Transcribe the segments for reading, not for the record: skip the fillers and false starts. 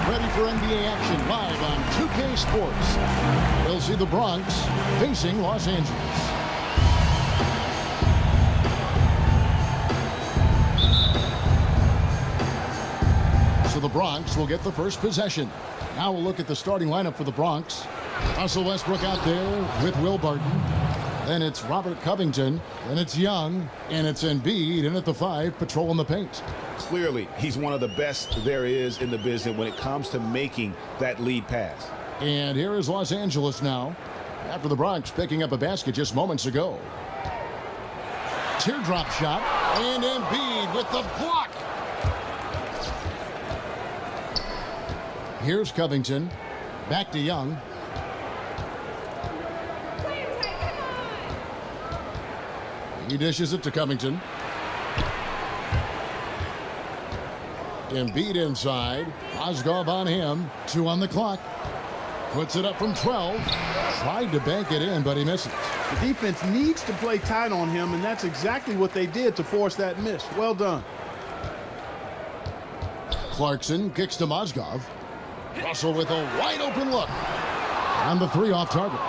ready for NBA action live on 2K Sports. We'll see the Bronx facing Los Angeles. So the Bronx will get the first possession. Now we'll look at the starting lineup for the Bronx. Russell Westbrook out there with Will Barton. Then it's Robert Covington. Then it's Young. And it's Embiid in at the 5, patrolling the paint. Clearly, he's one of the best there is in the business when it comes to making that lead pass. And here is Los Angeles now, after the Bronx picking up a basket just moments ago. Teardrop shot, and Embiid with the block. Here's Covington, back to Young. He dishes it to Covington. Embiid inside. Mozgov on him. 2 on the clock. Puts it up from 12. Tried to bank it in, but he misses. The defense needs to play tight on him, and that's exactly what they did to force that miss. Well done. Clarkson kicks to Mozgov. Russell with a wide open look. On the 3 off target.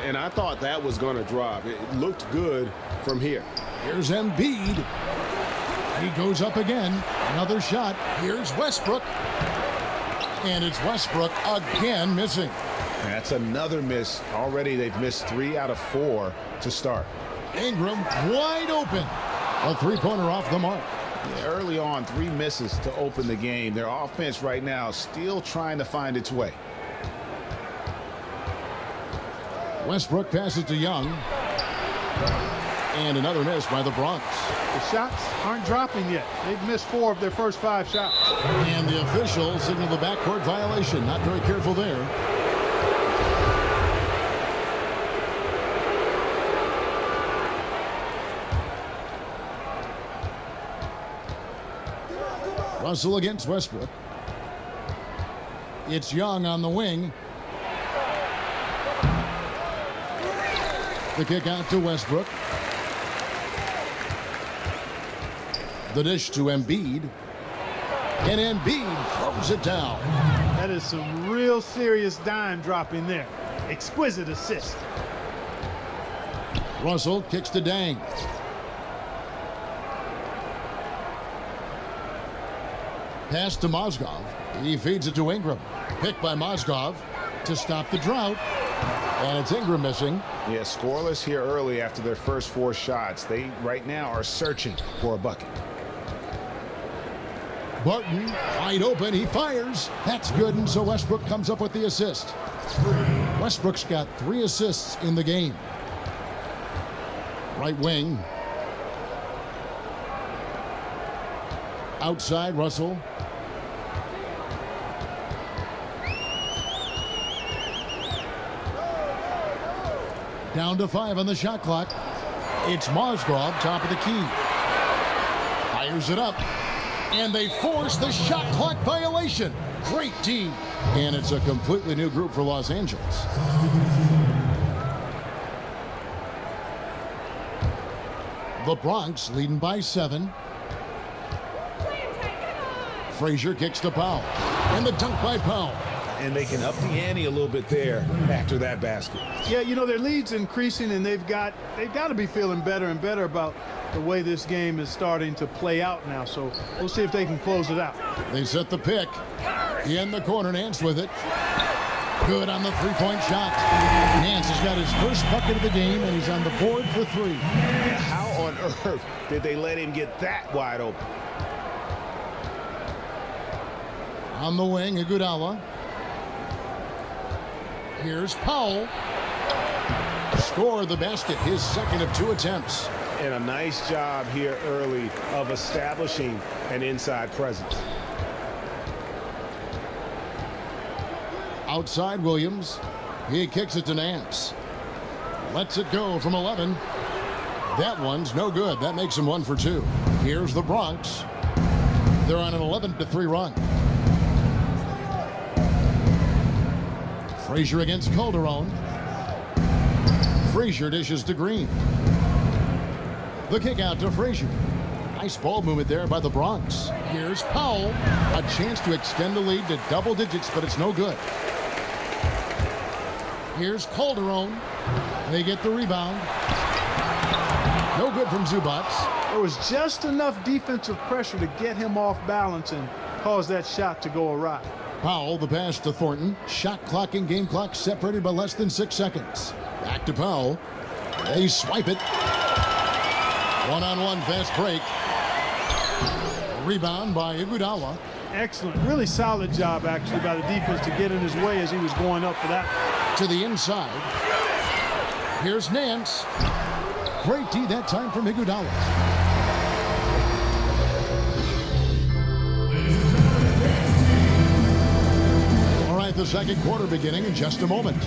And I thought that was going to drop. It looked good from here. Here's Embiid. He goes up again. Another shot. Here's Westbrook. And it's Westbrook again missing. That's another miss. Already they've missed 3 out of 4 to start. Ingram wide open. A 3-pointer off the mark. Yeah, early on, 3 misses to open the game. Their offense right now still trying to find its way. Westbrook passes to Young. And another miss by the Bronx. The shots aren't dropping yet. They've missed 4 of their first 5 shots. And the officials signal the backcourt violation. Not very careful there. Russell against Westbrook. It's Young on the wing. The kick out to Westbrook. The dish to Embiid. And Embiid throws it down. That is some real serious dime dropping there. Exquisite assist. Russell kicks to Dang. Pass to Mozgov. He feeds it to Ingram. Picked by Mozgov to stop the drought. And it's Ingram missing. Yeah, scoreless here early after their first 4 shots. They right now are searching for a bucket. Barton wide open. He fires. That's good. And so Westbrook comes up with the assist. Westbrook's got 3 assists in the game. Right wing. Outside, Russell. Down to 5 on the shot clock. It's Mozgov, top of the key. Fires it up. And they force the shot clock violation. Great team. And it's a completely new group for Los Angeles. The Bronx leading by 7. Frazier kicks to Powell. And the dunk by Powell. And they can up the ante a little bit there after that basket. Yeah, you know, their lead's increasing, and they've got to be feeling better and better about the way this game is starting to play out now. So we'll see if they can close it out. They set the pick. In the corner, Nance with it. Good on the 3-point shot. Nance has got his first bucket of the game, and he's on the board for 3. Yeah, how on earth did they let him get that wide open? On the wing, Iguodala. Here's Powell. Score the basket, his second of 2 attempts. And a nice job here early of establishing an inside presence. Outside Williams. He kicks it to Nance. Lets it go from 11. That one's no good. That makes him 1 for 2. Here's the Bronx. They're on an 11-3 run. Frazier against Calderon. Frazier dishes to Green. The kick out to Frazier. Nice ball movement there by the Bronx. Here's Powell. A chance to extend the lead to double digits, but it's no good. Here's Calderon. They get the rebound. No good from Zubac. There was just enough defensive pressure to get him off balance and cause that shot to go awry. Powell, the pass to Thornton. Shot clock and game clock separated by less than 6 seconds. Back to Powell. They swipe it. One-on-one fast break. Rebound by Iguodala. Excellent. Really solid job, actually, by the defense to get in his way as he was going up for that. To the inside. Here's Nance. Great D that time from Iguodala. All right, the second quarter beginning in just a moment.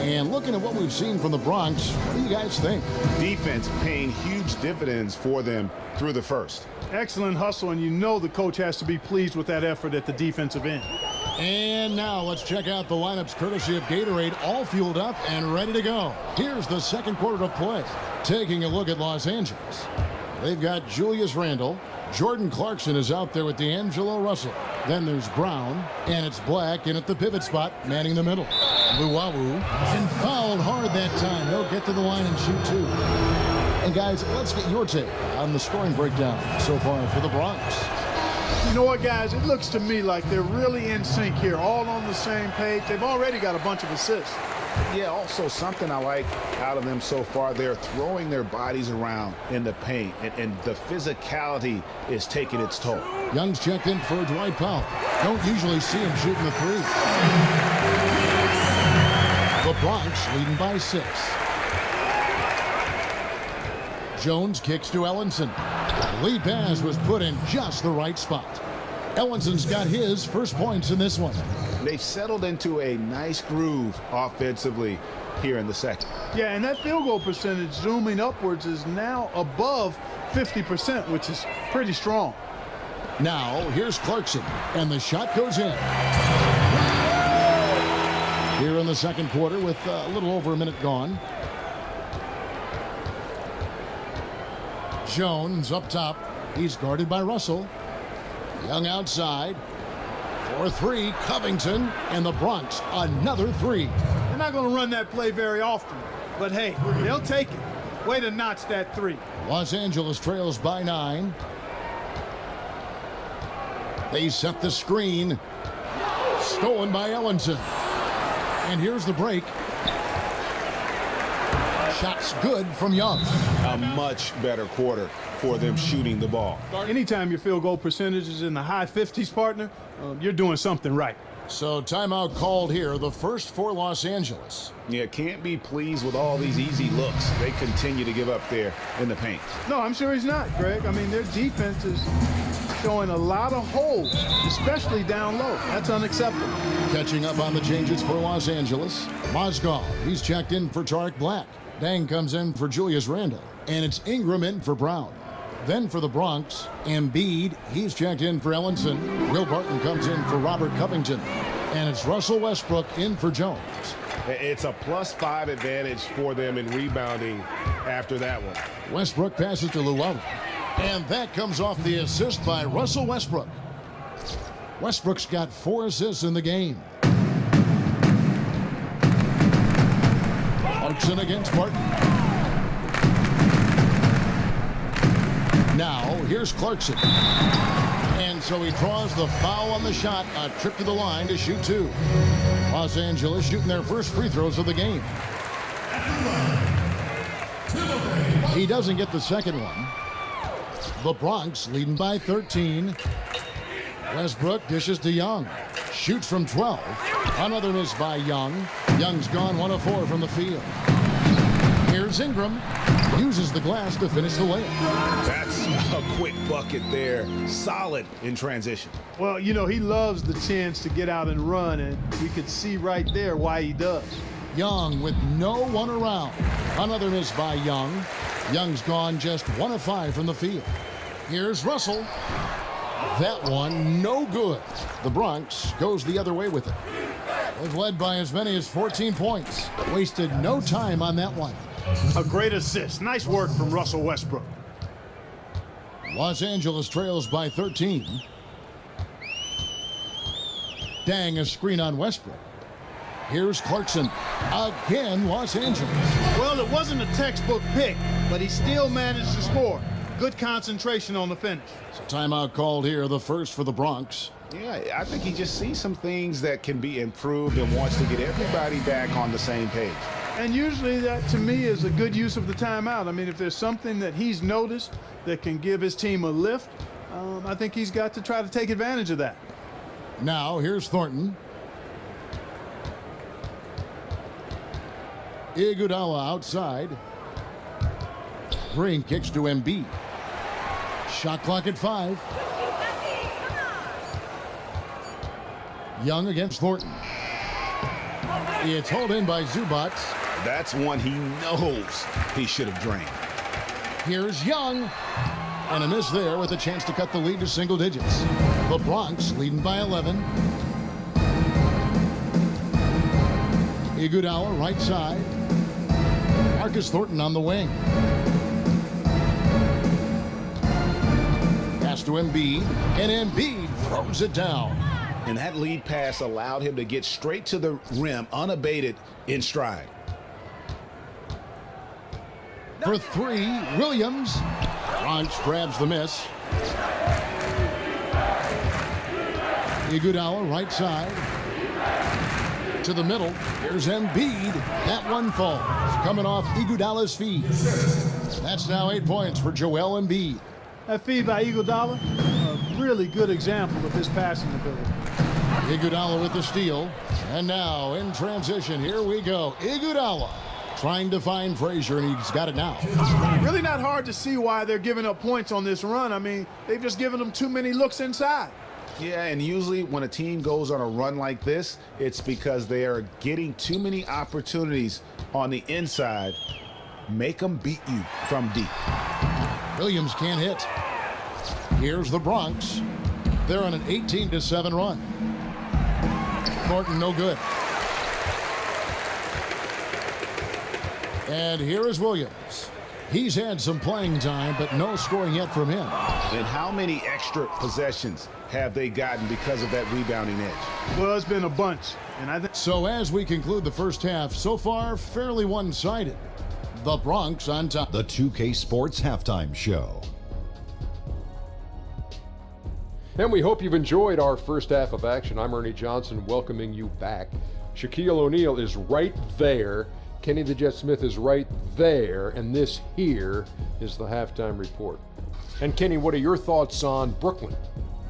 And looking at what we've seen from the Bronx, what do you guys think? Defense paying huge dividends for them through the first. Excellent hustle, and you know the coach has to be pleased with that effort at the defensive end. And now let's check out the lineups courtesy of Gatorade, all fueled up and ready to go. Here's the second quarter of play. Taking a look at Los Angeles. They've got Julius Randle. Jordan Clarkson is out there with D'Angelo Russell. Then there's Brown, and it's Black in at the pivot spot, manning the middle. Luwawu, and fouled hard that time. He'll get to the line and shoot two. And guys, let's get your take on the scoring breakdown so far for the Bronx. You know what, guys? It looks to me like they're really in sync here, all on the same page. They've already got a bunch of assists. Yeah, also something I like out of them so far, they're throwing their bodies around in the paint, and the physicality is taking its toll. Young's checked in for Dwight Powell. Don't usually see him shooting the three. The Bronx leading by 6. Jones kicks to Ellenson. The lead pass was put in just the right spot. Ellenson's got his first points in this one. They've settled into a nice groove offensively here in the second. Yeah, and that field goal percentage zooming upwards is now above 50%, which is pretty strong. Now, here's Clarkson, and the shot goes in. Here in the second quarter with a little over a minute gone. Jones up top. He's guarded by Russell. Young outside. For 3, Covington, and the Bronx, another 3. They're not going to run that play very often, but hey, they'll take it. Way to notch that 3. Los Angeles trails by 9. They set the screen. Stolen by Ellenson. And here's the break. Shots good from Young. A much better quarter for them shooting the ball. Anytime your field goal percentage is in the high 50s, partner, you're doing something right. So timeout called here, the first for Los Angeles. Yeah, can't be pleased with all these easy looks they continue to give up there in the paint. No, I'm sure he's not, Greg. I mean, their defense is showing a lot of holes, especially down low. That's unacceptable. Catching up on the changes for Los Angeles. Mozgov, he's checked in for Tarek Black. Dang comes in for Julius Randle. And it's Ingram in for Brown. Then for the Bronx, Embiid, he's checked in for Ellenson. Will Barton comes in for Robert Covington. And it's Russell Westbrook in for Jones. It's a +5 advantage for them in rebounding after that one. Westbrook passes to Luwawu. And that comes off the assist by Russell Westbrook. Westbrook's got 4 assists in the game. Clarkson against Barton. Now, here's Clarkson. And so he draws the foul on the shot, a trip to the line to shoot 2. Los Angeles shooting their first free throws of the game. He doesn't get the second one. The Bronx leading by 13. Westbrook dishes to Young. Shoots from 12. Another miss by Young. Young's gone 1 of 4 from the field. Here's Ingram. Uses the glass to finish the layup. That's a quick bucket there. Solid in transition. Well, you know, he loves the chance to get out and run, and we could see right there why he does. Young with no one around. Another miss by Young. Young's gone just 1 of 5 from the field. Here's Russell. That one no good. The Bronx goes the other way with it. They've led by as many as 14 points. Wasted no time on that one. A great assist. Nice work from Russell Westbrook. Los Angeles trails by 13. Dang, a screen on Westbrook. Here's Clarkson. Again, Los Angeles. Well, it wasn't a textbook pick, but he still managed to score. Good concentration on the finish. So timeout called here, the first for the Bronx. Yeah, I think he just sees some things that can be improved and wants to get everybody back on the same page. And usually that, to me, is a good use of the timeout. I mean, if there's something that he's noticed that can give his team a lift, I think he's got to try to take advantage of that. Now, here's Thornton. Iguodala outside. Green kicks to Embiid. Shot clock at 5. Young against Thornton. It's hauled in by Zubac. That's one he knows he should have drained. Here's Young. And a miss there with a chance to cut the lead to single digits. The Bronx leading by 11. Iguodala right side. Marcus Thornton on the wing. Pass to Embiid, and Embiid throws it down. And that lead pass allowed him to get straight to the rim unabated in stride. For 3, Williams. Bronx grabs the miss. Iguodala right side. To the middle. Here's Embiid. That one falls. Coming off Iguodala's feed. That's now 8 points for Joel Embiid. That feed by Iguodala, a really good example of his passing ability. Iguodala with the steal. And now in transition, here we go. Iguodala trying to find Frazier, and he's got it now. Really not hard to see why they're giving up points on this run. I mean, they've just given them too many looks inside. Yeah, and usually when a team goes on a run like this, it's because they are getting too many opportunities on the inside. Make them beat you from deep. Williams can't hit. Here's the Bronx. They're on an 18-7 run. Thornton no good. And here is Williams. He's had some playing time, but no scoring yet from him. And how many extra possessions have they gotten because of that rebounding edge? Well, it's been a bunch. And I think so as we conclude the first half, so far fairly one-sided. The Bronx on top. The 2K Sports Halftime Show. And we hope you've enjoyed our first half of action. I'm Ernie Johnson, welcoming you back. Shaquille O'Neal is right there. Kenny the Jet Smith is right there. And this here is the halftime report. And Kenny, what are your thoughts on Brooklyn?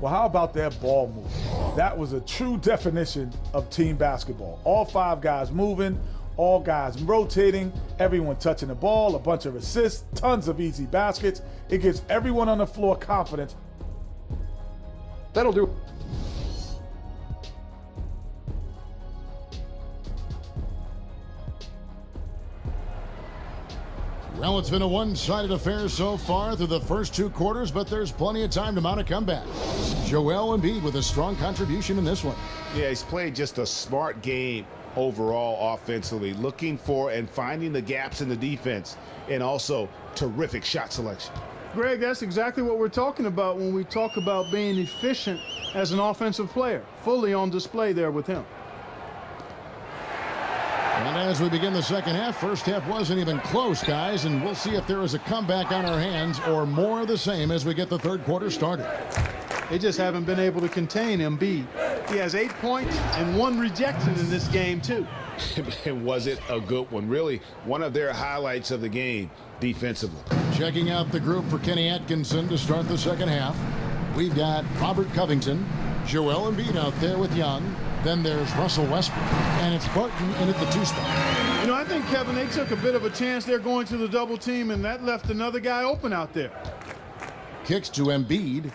Well, how about that ball movement? That was a true definition of team basketball. All 5 guys moving, all guys rotating, everyone touching the ball, a bunch of assists, tons of easy baskets. It gives everyone on the floor confidence. That'll do. Well, it's been a one-sided affair so far through the first 2 quarters, but there's plenty of time to mount a comeback. Joel Embiid with a strong contribution in this one. Yeah, he's played just a smart game overall offensively, looking for and finding the gaps in the defense, and also terrific shot selection. Greg, that's exactly what we're talking about when we talk about being efficient as an offensive player. Fully on display there with him. And as we begin the second half, first half wasn't even close, guys, and we'll see if there is a comeback on our hands or more of the same as we get the third quarter started. They just haven't been able to contain Embiid. He has 8 points and 1 rejection in this game, too. And was it a good one? Really, one of their highlights of the game defensively. Checking out the group for Kenny Atkinson to start the second half. We've got Robert Covington, Joel Embiid out there with Young. Then there's Russell Westbrook, and it's Barton in at the 2 spot. You know, I think, Kevin, they took a bit of a chance there going to the double team, and that left another guy open out there. Kicks to Embiid.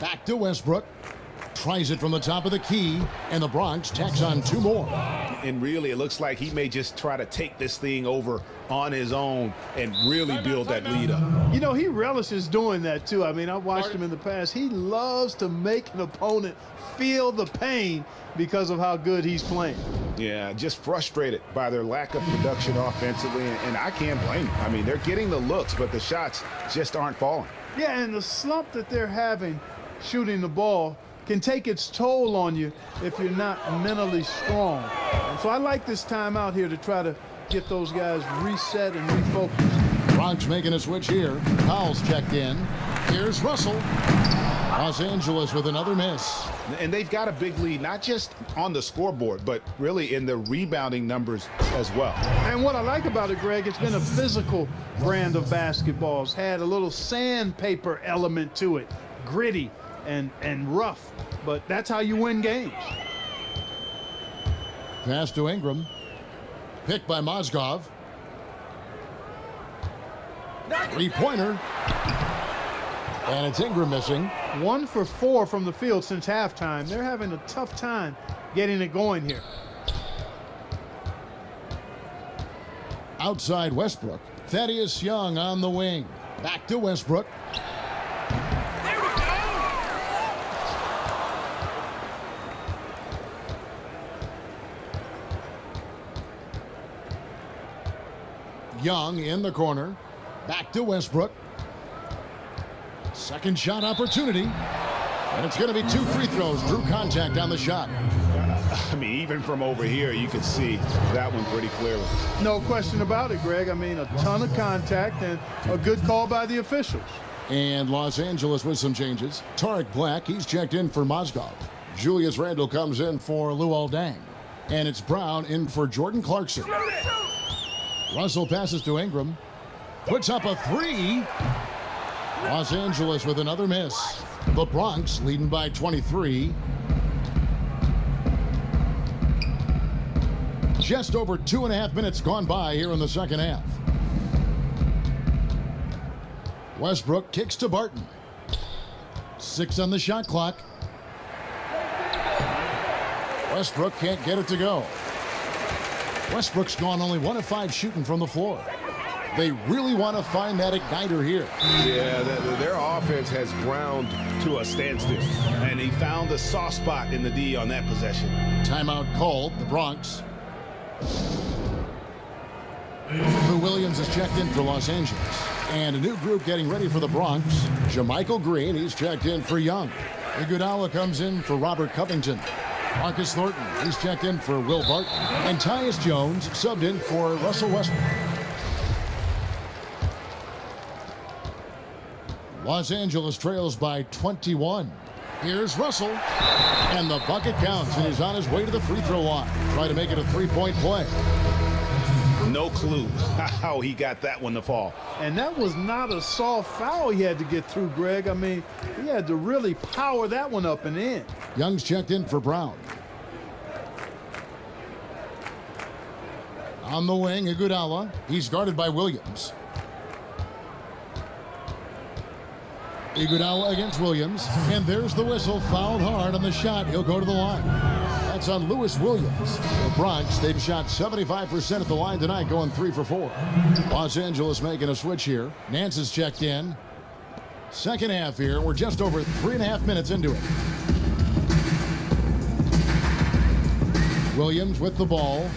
Back to Westbrook. Tries it from the top of the key, and the Bronx tacks on 2 more. And really, it looks like he may just try to take this thing over on his own and really build that lead up. You know, he relishes doing that, too. I mean, I've watched him in the past. He loves to make an opponent feel the pain because of how good he's playing. Yeah, just frustrated by their lack of production offensively, and I can't blame them. I mean, they're getting the looks, but the shots just aren't falling. Yeah, and the slump that they're having shooting the ball can take its toll on you if you're not mentally strong. And so I like this timeout here to try to get those guys reset and refocused. Bronx making a switch here. Powell's checked in. Here's Russell. Los Angeles with another miss. And they've got a big lead, not just on the scoreboard, but really in the rebounding numbers as well. And what I like about it, Greg, it's been a physical brand of basketball. It's had a little sandpaper element to it, gritty and rough, but that's how you win games. Pass to Ingram. Picked by Mozgov. Three-pointer. And it's Ingram missing. 1 for 4 from the field since halftime. They're having a tough time getting it going here. Outside Westbrook. Thaddeus Young on the wing. Back to Westbrook. Young in the corner. Back to Westbrook. Second shot opportunity. And it's going to be 2 free throws. Drew contact on the shot. I mean, even from over here, you can see that one pretty clearly. No question about it, Greg. I mean, a ton of contact and a good call by the officials. And Los Angeles with some changes. Tarek Black, he's checked in for Mozgov. Julius Randle comes in for Luol Deng. And it's Brown in for Jordan Clarkson. Russell passes to Ingram. Puts up a 3. Los Angeles with another miss. The Bronx leading by 23. Just over 2.5 minutes gone by here in the second half. Westbrook kicks to Barton. 6 on the shot clock. Westbrook can't get it to go. Westbrook's gone only 1 of 5 shooting from the floor. They really want to find that igniter here. Yeah, their offense has ground to a standstill. And he found the soft spot in the D on that possession. Timeout called, the Bronx. Lou Williams is checked in for Los Angeles. And a new group getting ready for the Bronx. Jermichael Green, he's checked in for Young. Iguodala comes in for Robert Covington. Marcus Thornton, he's checked in for Will Barton. And Tyus Jones subbed in for Russell Westbrook. Los Angeles trails by 21. Here's Russell. And the bucket counts, and he's on his way to the free throw line. Try to make it a 3-point play. No clue how he got that one to fall. And that was not a soft foul he had to get through, Greg. I mean, he had to really power that one up and in. Young's checked in for Brown. On the wing, Iguodala. He's guarded by Williams. Iguodala against Williams. And there's the whistle. Fouled hard on the shot. He'll go to the line. That's on Lewis Williams. The Bronx, they've shot 75% at the line tonight, going 3 for 4. Los Angeles making a switch here. Nance is checked in. Second half here. We're just over 3.5 minutes into it. Williams with the ball.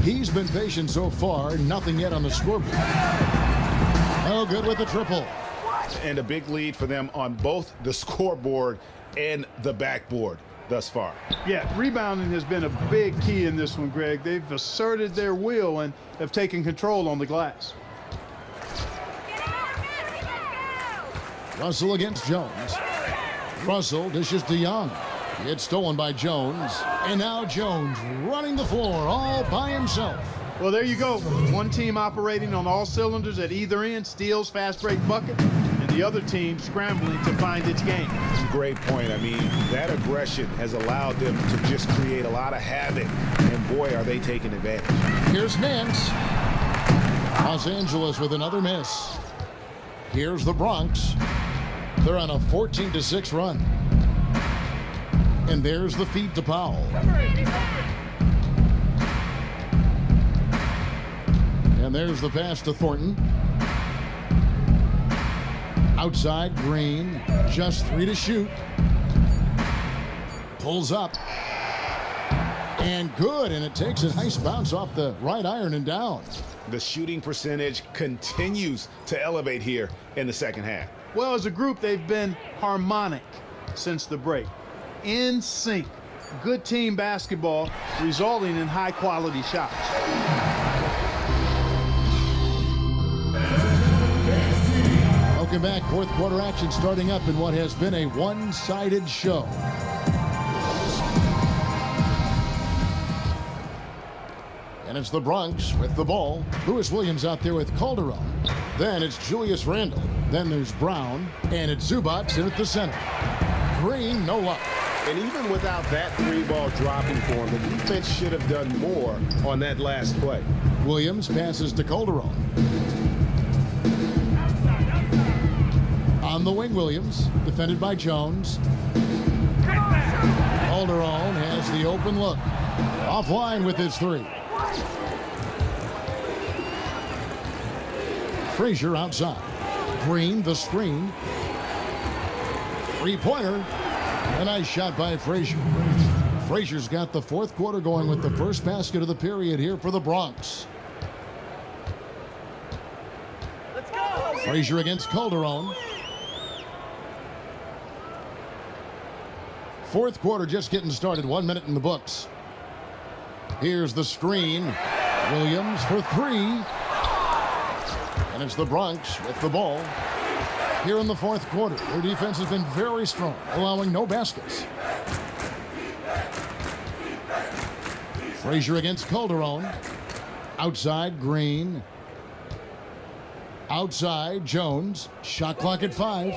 He's been patient so far. Nothing yet on the scoreboard. Oh, good with the triple. And a big lead for them on both the scoreboard and the backboard thus far. Yeah, rebounding has been a big key in this one, Greg. They've asserted their will and have taken control on the glass. Russell against Jones. Russell dishes to Young. It's stolen by Jones. And now Jones running the floor all by himself. Well, there you go. One team operating on all cylinders at either end, steals, fast break bucket, and the other team scrambling to find its game. Great point. I mean, that aggression has allowed them to just create a lot of havoc, and boy, are they taking advantage. Here's Nance. Los Angeles with another miss. Here's the Bronx. They're on a 14-6 run. And there's the feed to Powell. And there's the pass to Thornton. Outside, Green. Just 3 to shoot. Pulls up. And good, and it takes a nice bounce off the right iron and down. The shooting percentage continues to elevate here in the second half. Well, as a group, they've been harmonic since the break. In sync. Good team basketball resulting in high-quality shots. Welcome back. Fourth quarter action starting up in what has been a one-sided show. And it's the Bronx with the ball. Lewis Williams out there with Calderon. Then it's Julius Randle. Then there's Brown. And it's Zubac in at the center. Green, no luck. And even without that 3-ball dropping for him, the defense should have done more on that last play. Williams passes to Calderon. On the wing, Williams, defended by Jones. Calderon has the open look. Offline with his 3. Frazier outside. Green, the screen. 3-pointer. A nice shot by Frazier. Frazier's got the fourth quarter going with the first basket of the period here for the Bronx. Let's go. Frazier against Calderon. Fourth quarter just getting started. 1 minute in the books. Here's the screen. Williams for 3. And it's the Bronx with the ball. Here in the fourth quarter, their defense has been very strong, allowing no baskets. Frazier against Calderon. Outside, Green. Outside, Jones. Shot clock at 5.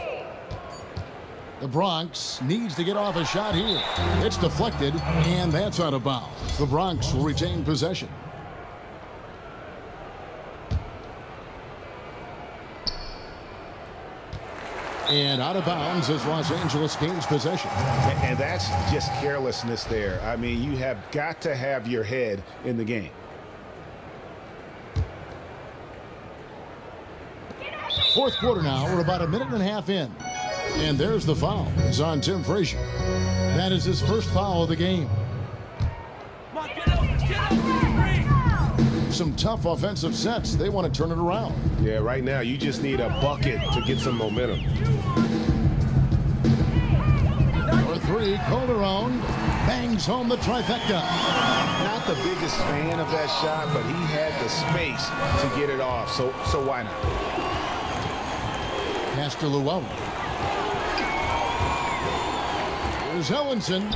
The Bronx needs to get off a shot here. It's deflected, and that's out of bounds. The Bronx will retain possession. And out of bounds as Los Angeles gains possession. And that's just carelessness there. I mean, you have got to have your head in the game. Fourth quarter now. We're about a minute and a half in. And there's the foul. It's on Tim Frazier. That is his first foul of the game. Come on, get over. Some tough offensive sets. They want to turn it around. Yeah, right now you just need a bucket to get some momentum. Number 3, Calderon bangs home the trifecta. Not the biggest fan of that shot, but he had the space to get it off, so why not? Pass to Llewellyn. Here's Ellenson.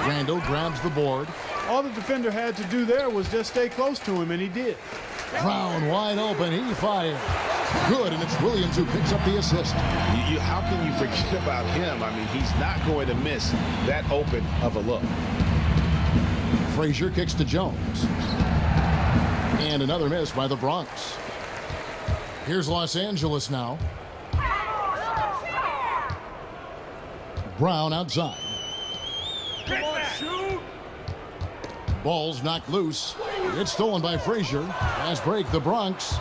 Randall grabs the board. All the defender had to do there was just stay close to him, and he did. Brown wide open. He fires. Good, and it's Williams who picks up the assist. How can you forget about him? I mean, he's not going to miss that open of a look. Frazier kicks to Jones. And another miss by the Bronx. Here's Los Angeles now. Brown outside. Ball's knocked loose. It's stolen by Frazier. Pass break, the Bronx.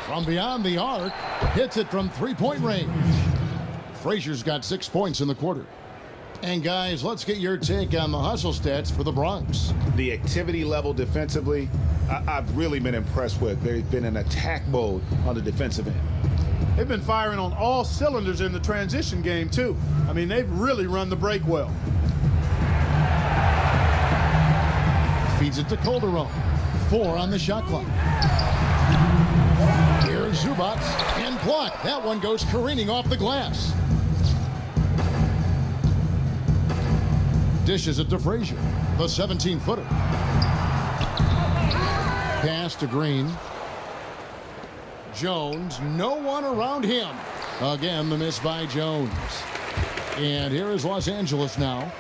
From beyond the arc, hits it from 3-point range. Frazier's got 6 points in the quarter. And guys, let's get your take on the hustle stats for the Bronx. The activity level defensively, I've really been impressed with. They've been in attack mode on the defensive end. They've been firing on all cylinders in the transition game, too. I mean, they've really run the break well. Feeds it to Calderon. 4 on the shot clock. Here's Zubac and blocked. That one goes careening off the glass. Dishes it to Frazier, the 17-footer. Pass to Green. Jones, no one around him. Again, the miss by Jones. And here is Los Angeles now.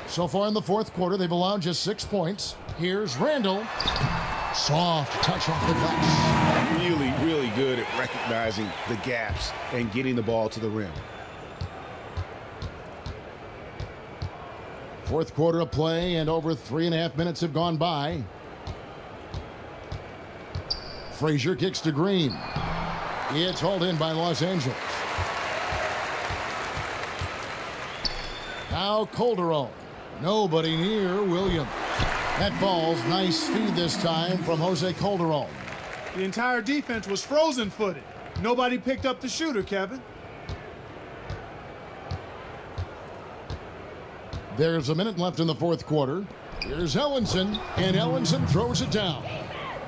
So far in the fourth quarter, they've allowed just 6 points. Here's Randall. Soft touch off the glass. Really, really good at recognizing the gaps and getting the ball to the rim. Fourth quarter of play, and over 3.5 minutes have gone by. Frazier kicks to Green. It's hauled in by Los Angeles. Now Calderon. Nobody near Williams. That ball's nice feed this time from Jose Calderon. The entire defense was frozen-footed. Nobody picked up the shooter, Kevin. There's a minute left in the fourth quarter. Here's Ellenson, and Ellenson throws it down.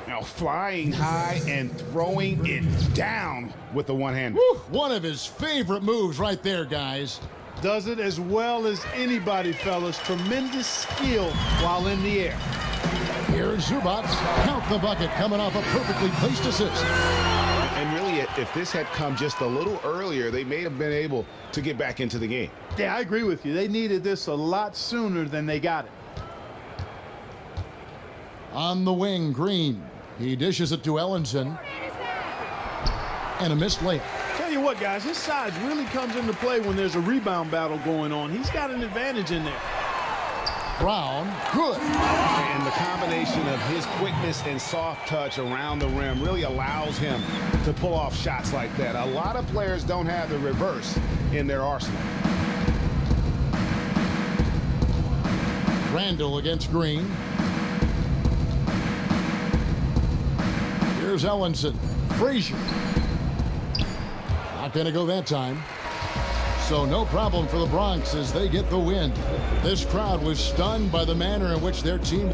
Now flying high and throwing it down with the one-hander. One of his favorite moves right there, guys. Does it as well as anybody, fellas. Tremendous skill while in the air. Here's Zubac. Count the bucket coming off a perfectly placed assist. And really, if this had come just a little earlier, they may have been able to get back into the game. Yeah, I agree with you. They needed this a lot sooner than they got it. On the wing, Green. He dishes it to Ellenson. And a missed layup. Tell you what, guys, his size really comes into play when there's a rebound battle going on. He's got an advantage in there. Brown, good. And the combination of his quickness and soft touch around the rim really allows him to pull off shots like that. A lot of players don't have the reverse in their arsenal. Randall against Green. Here's Ellenson. Frazier. Not going to go that time. So no problem for the Bronx as they get the win. This crowd was stunned by the manner in which their team